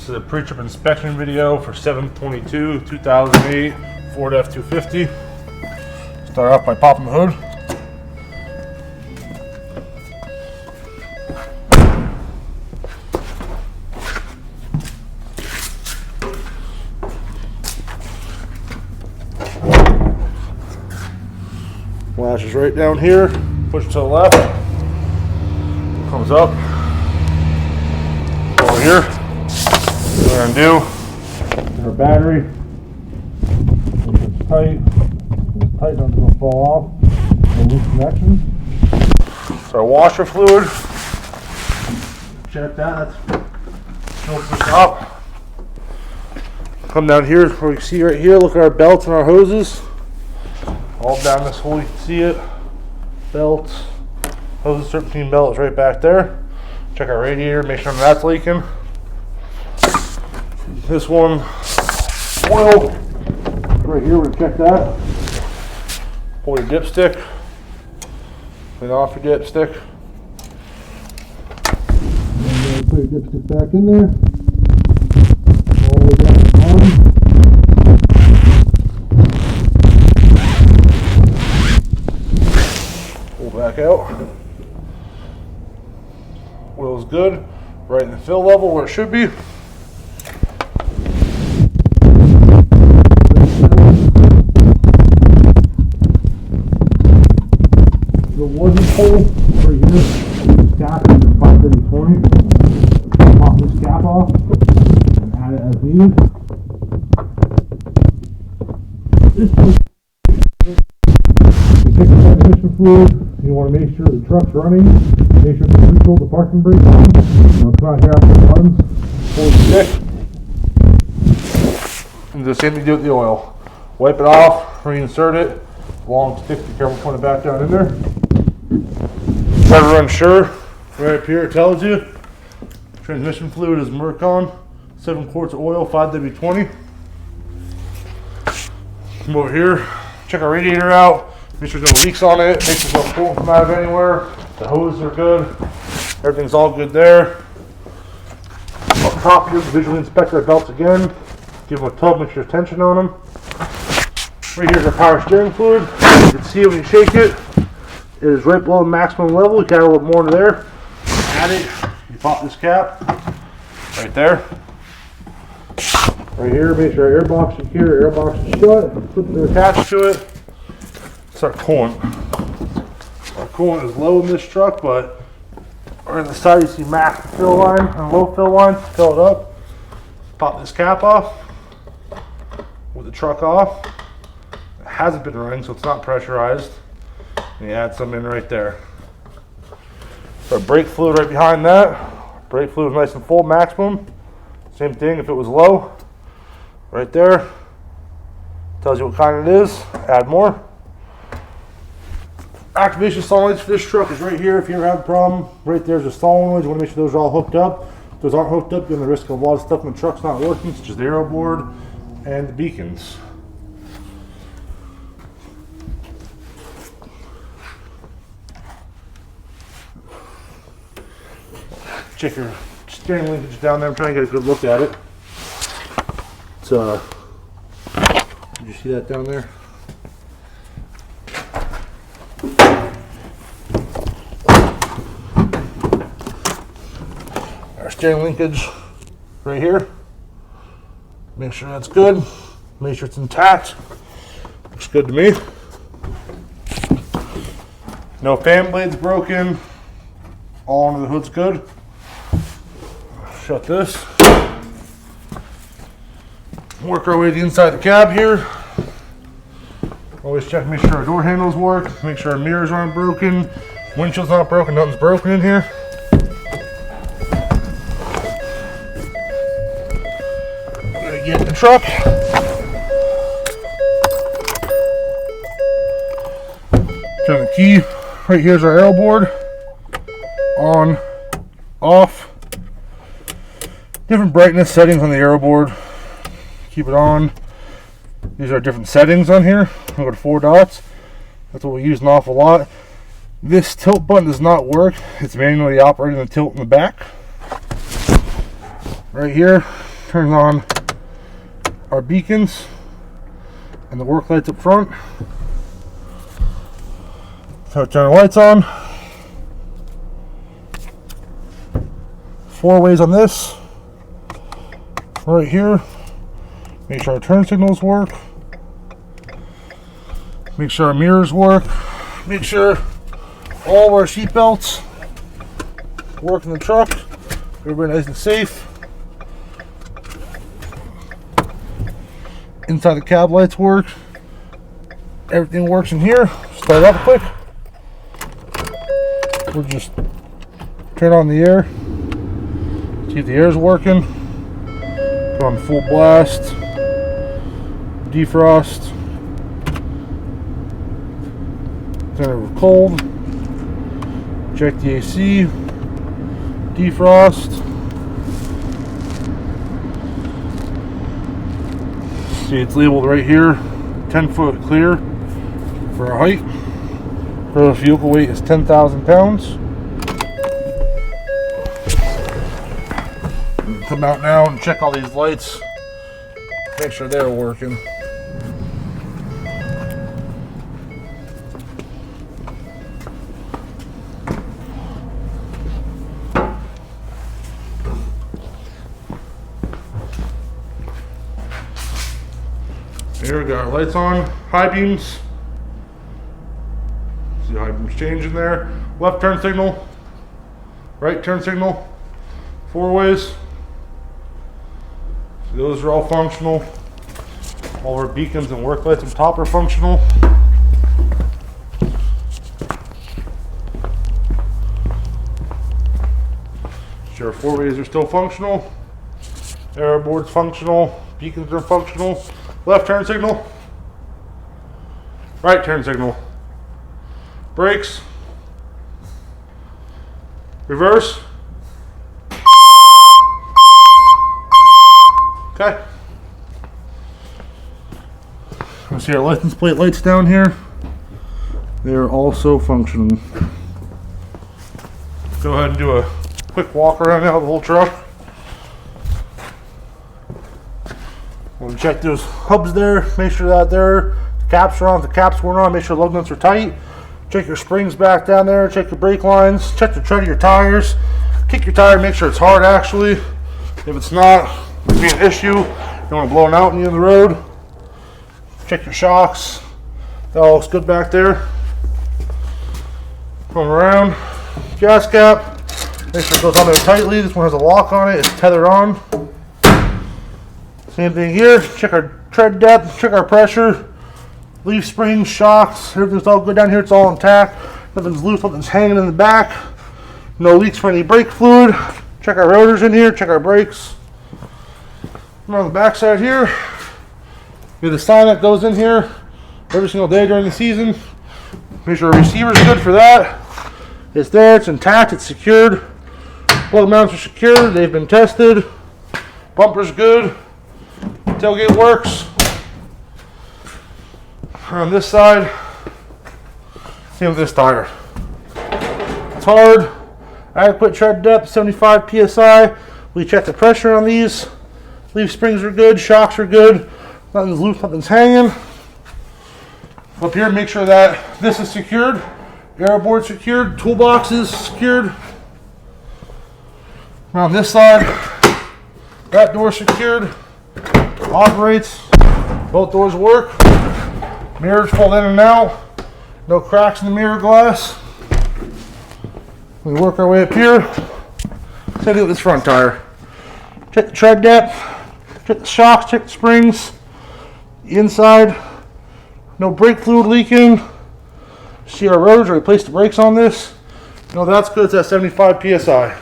This is a pre-trip inspection video for 7/22/2008 Ford F-250. Start off by popping the hood. Latch is right down here. Push to the left. Comes up. Over here. What we're going to do is our battery. It's tight. It's tight, not going to fall off. No loose connections. So our washer fluid. Check that. Let's open this up. Come down here where you can see right here. Look at our belts and our hoses. All down this hole, you can see it. Belts, hoses, serpentine belt is right back there. Check our radiator, make sure that's leaking. This one, oil, right here, we're gonna check that. Pull your dipstick, clean off your dipstick. And put your dipstick back in there. All the way down to the bottom. Back out. Oil's good. Right in the fill level where it should be. The wasn't hole right here. Cap it to 5/30/20. Pop this cap off and add it as needed. This one. You take the transmission fluid. You want to make sure the truck's running, make sure it's neutral, the parking brake on. Now come out here after it runs, pull the stick, and do the same thing you do with the oil. Wipe it off, reinsert it, long stick, be careful putting it back down in there. Try to run sure, right up here it tells you. Transmission fluid is Mercon, 7 quarts of oil, 5W20. Come over here, check our radiator out. Make sure there's no leaks on it. Make sure there's no coolant come out of anywhere. The hoses are good. Everything's all good there. Up top here, visually inspect our belts again. Give them a tug, make sure there's tension on them. Right here's our power steering fluid. You can see it when you shake it. It is right below the maximum level. You can add a little more into there. Add it. You pop this cap. Right there. Right here, make sure our airbox is here. Airbox is shut. Flip it attached to it. It's our coolant. Our coolant is low in this truck, but right on the side you see max fill line and low fill line. Fill it up. Pop this cap off. With the truck off. It hasn't been running, so it's not pressurized. And you add some in right there. Our brake fluid right behind that. Brake fluid is nice and full, maximum. Same thing if it was low. Right there. Tells you what kind it is. Add more. Activation solenoids for this truck is right here. If you ever have a problem, right there's the solenoids. You want to make sure those are all hooked up. If those aren't hooked up, you're on the risk of a lot of stuff when the truck's not working, such as the aero board and the beacons. Check your steering linkage down there. I'm trying to get a good look at it. It's did you see that down there? Steering linkage right here. Make sure that's good. Make sure it's intact. Looks good to me. No fan blades broken. All under the hood's good. Shut this. Work our way to the inside of the cab here. Always check to make sure our door handles work. Make sure our mirrors aren't broken. Windshield's not broken. Nothing's broken in here. Get in the truck. Turn the key. Right here's our aero board. On, off. Different brightness settings on the aero board. Keep it on. These are different settings on here. I've got 4 dots. That's what we use an awful lot. This tilt button does not work. It's manually operating the tilt in the back. Right here, turn on our beacons and the work lights up front. So turn the lights on. 4 ways on this. Right here. Make sure our turn signals work. Make sure our mirrors work. Make sure all of our seat belts work in the truck. Everybody nice and safe. Inside the cab lights work. Everything works in here. Start up quick. We'll just turn on the air. See if the air is working. Put on full blast. Defrost. Turn it over cold. Check the AC. Defrost. See, it's labeled right here, 10-foot clear for our height. Gross vehicle weight is 10,000 pounds. Come out now and check all these lights. Make sure they're working. Here we got our lights on, high beams. See high beams changing there. Left turn signal, right turn signal, 4 ways. So those are all functional. All our beacons and work lights on top are functional. Sure, 4 ways are still functional. Air board's functional. Beacons are functional. Left turn signal. Right turn signal. Brakes. Reverse. Okay. You see our license plate lights down here. They're also functioning. Go ahead and do a quick walk around now of the whole truck. We'll check those hubs there, make sure that the caps are on. If the caps weren't on, make sure the lug nuts are tight. Check your springs back down there, check your brake lines, check the tread of your tires. Kick your tire, make sure it's hard actually. If it's not, it'll be an issue. You don't want to blow it out in the road. Check your shocks. That all looks good back there. Come around. Gas cap. Make sure it goes on there tightly. This one has a lock on it. It's tethered on. Same thing here. Check our tread depth. Check our pressure. Leaf springs, shocks. Everything's all good down here. It's all intact. Nothing's loose. Nothing's hanging in the back. No leaks for any brake fluid. Check our rotors in here. Check our brakes. And on the back side here, we have the sign that goes in here every single day during the season. Make sure our receiver's good for that. It's there, it's intact, it's secured. Plug mounts are secured, they've been tested. Bumper's good. Tailgate works. On this side, same with this tire. It's hard. Adequate tread depth, 75 psi. We check the pressure on these. Leaf springs are good, shocks are good. Nothing's loose, nothing's hanging. Up here, make sure that this is secured. Air board secured, toolbox is secured. On this side, that door secured. Operates. Both doors work. Mirrors fold in and out. No cracks in the mirror glass. We work our way up here. Same thing with this front tire. Check the tread depth. Check the shocks. Check the springs. Inside, no brake fluid leaking. See our rotors, replace the brakes on this. No, that's good. It's at 75 psi.